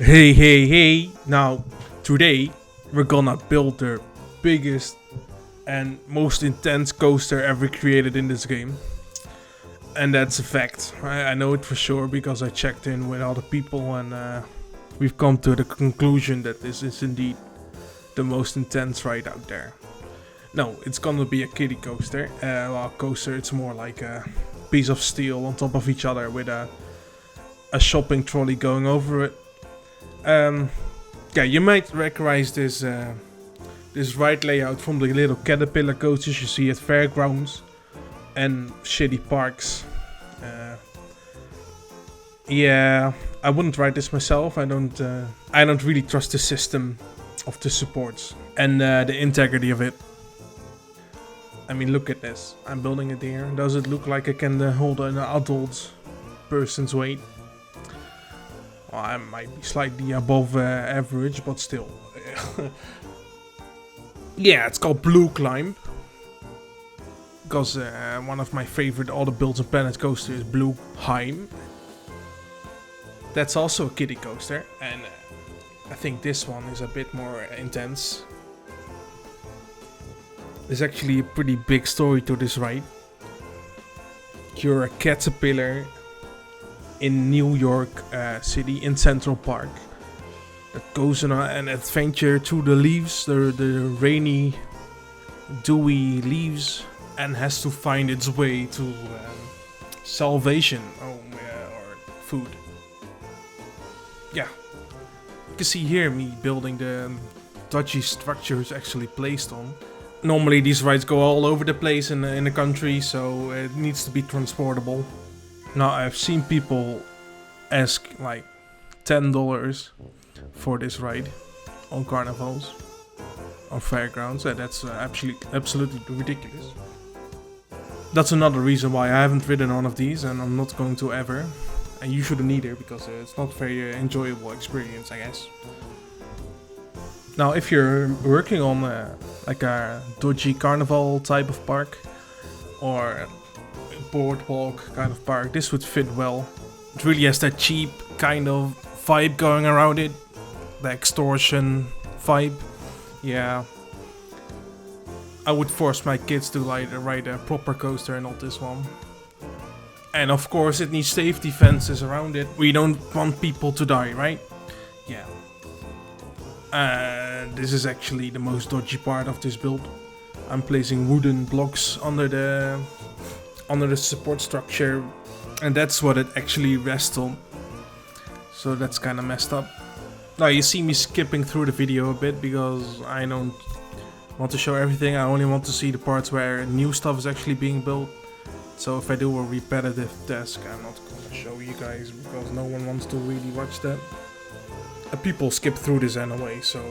Hey. Now, today we're gonna build the biggest and most intense coaster ever created in this game. And that's a fact. I know it for sure because I checked in with other people and we've come to the conclusion that this is indeed the most intense ride out there. No, it's gonna be a kiddie coaster. Well, coaster, it's more like a piece of steel on top of each other with a shopping trolley going over it. Yeah, you might recognize this ride layout from the little caterpillar coasters you see at fairgrounds and shitty parks. Yeah, I wouldn't ride this myself. I don't really trust the system of the supports and the integrity of it. I mean, look at this. I'm building it here. Does it look like I can hold an adult person's weight? Well, I might be slightly above average, but still. Yeah, it's called Blueclimb. Because one of my favorite All the Builds on Planet coaster is Blueclimb. That's also a kiddie coaster, and I think this one is a bit more intense. There's actually a pretty big story to this ride. You're a caterpillar in New York City, in Central Park, that goes on an adventure through the leaves, the rainy, dewy leaves, and has to find its way to salvation or food. Yeah, you can see here me building the dodgy structures actually placed on. Normally these rides go all over the place in the country, so it needs to be transportable. Now, I've seen people ask like $10 for this ride on carnivals, on fairgrounds, and that's absolutely ridiculous. That's another reason why I haven't ridden one of these, and I'm not going to ever. And you shouldn't either, because it's not a very enjoyable experience, I guess. Now, if you're working on like a dodgy carnival type of park, or boardwalk kind of park, this would fit well. It really has that cheap kind of vibe going around it, the extortion vibe. Yeah, I would force my kids to ride a proper coaster and not this one. And of course it needs safety fences around it. We don't want people to die, right? Yeah. This is actually the most dodgy part of this build. I'm placing wooden blocks under the support structure, and that's what it actually rests on. So that's kind of messed up. Now you see me skipping through the video a bit because I don't want to show everything. I only want to see the parts where new stuff is actually being built. So if I do a repetitive task, I'm not gonna show you guys because no one wants to really watch that. People skip through this anyway, so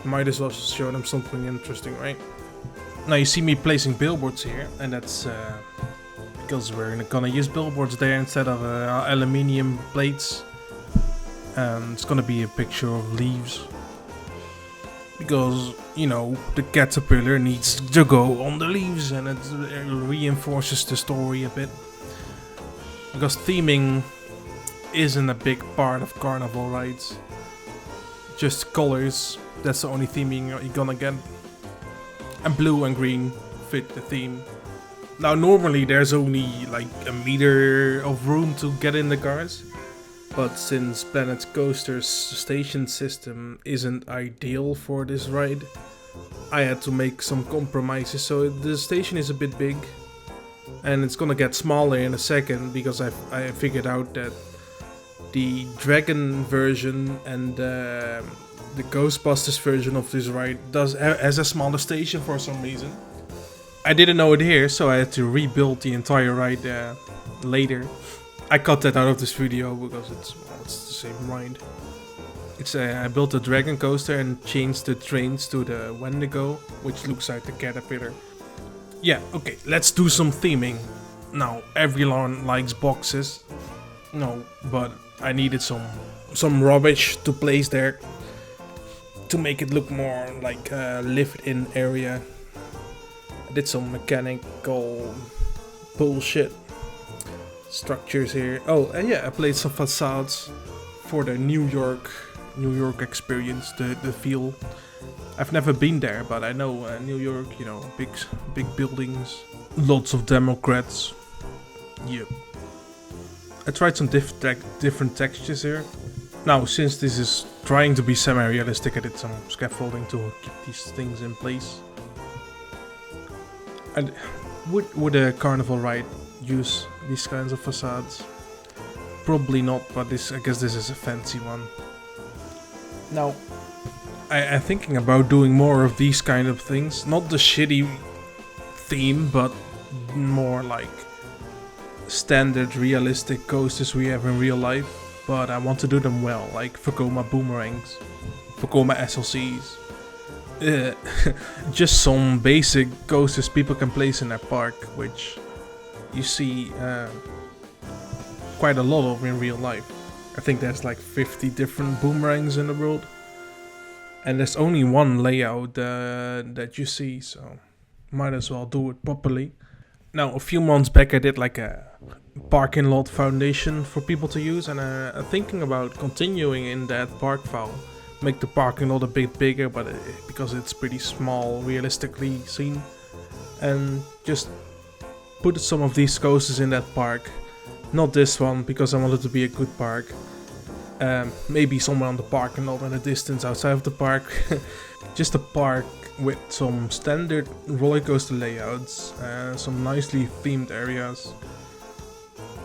might as well show them something interesting, right? Now you see me placing billboards here, and that's because we're gonna use billboards there instead of aluminium plates. It's gonna be a picture of leaves. Because, you know, the caterpillar needs to go on the leaves, and it reinforces the story a bit. Because theming isn't a big part of carnival rides. Just colors, that's the only theming you're gonna get. And blue and green fit the theme. Now normally there's only like a meter of room to get in the cars. But since Planet Coaster's station system isn't ideal for this ride, I had to make some compromises. So the station is a bit big, and it's gonna get smaller in a second because I figured out that the Dragon version and the Ghostbusters version of this ride has a smaller station for some reason. I didn't know it here, so I had to rebuild the entire ride later. I cut that out of this video because it's the same ride. I built a Dragon coaster and changed the trains to the Wendigo, which looks like the caterpillar. Yeah, okay, let's do some theming. Now, everyone likes boxes. No, but I needed some rubbish to place there to make it look more like a lived-in area. I did some mechanical bullshit. Structures here. Oh, yeah, I played some facades for the New York New York experience, the feel. I've never been there, but I know New York, you know, big buildings, lots of Democrats. Yep. I tried some different textures here. Now, since this is trying to be semi-realistic, I did some scaffolding to keep these things in place. And would a carnival ride use these kinds of facades? Probably not, but I guess this is a fancy one. Now, I'm thinking about doing more of these kind of things. Not the shitty theme, but more like standard realistic coasters we have in real life. But I want to do them well, like Vekoma boomerangs, Vekoma SLCs. Just some basic coasters people can place in their park, which you see quite a lot of in real life. I think there's like 50 different boomerangs in the world. And there's only one layout that you see, so might as well do it properly. Now, a few months back I did like a parking lot foundation for people to use, and I'm thinking about continuing in that park file. Make the parking lot a bit bigger, but because it's pretty small, realistically seen. And just put some of these coasters in that park. Not this one, because I want it to be a good park. Maybe somewhere on the parking lot in the distance outside of the park. Just a park with some standard roller coaster layouts, some nicely themed areas,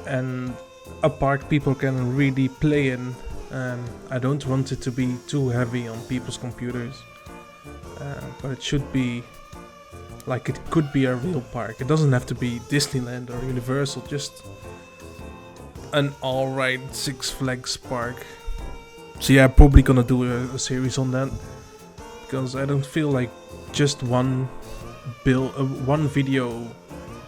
and a park people can really play in. I don't want it to be too heavy on people's computers, but it should be like it could be a real park. It doesn't have to be Disneyland or Universal, just an alright Six Flags park. So yeah, I'm probably gonna do a series on that, because I don't feel like just one video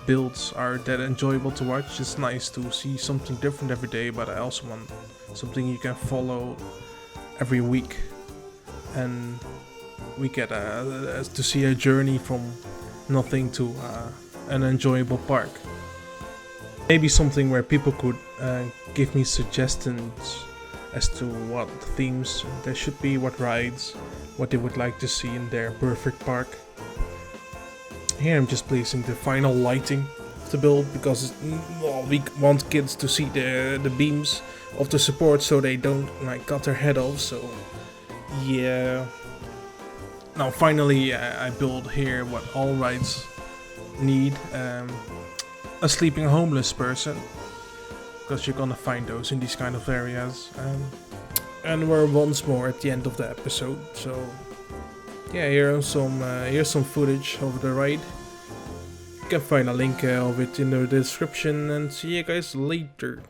builds are that enjoyable to watch. It's nice to see something different every day, but I also want something you can follow every week, and we get to see a journey from nothing to an enjoyable park. Maybe something where people could give me suggestions as to what themes there should be, what rides, what they would like to see in their perfect park. Here I'm just placing the final lighting of the build, because we want kids to see the beams of the support so they don't like cut their head off. So yeah. Now finally I build here what all rides need. A sleeping homeless person, because you're gonna find those in these kind of areas. And we're once more at the end of the episode, so yeah, here's some footage of the ride. You can find a link of it in the description, and see you guys later.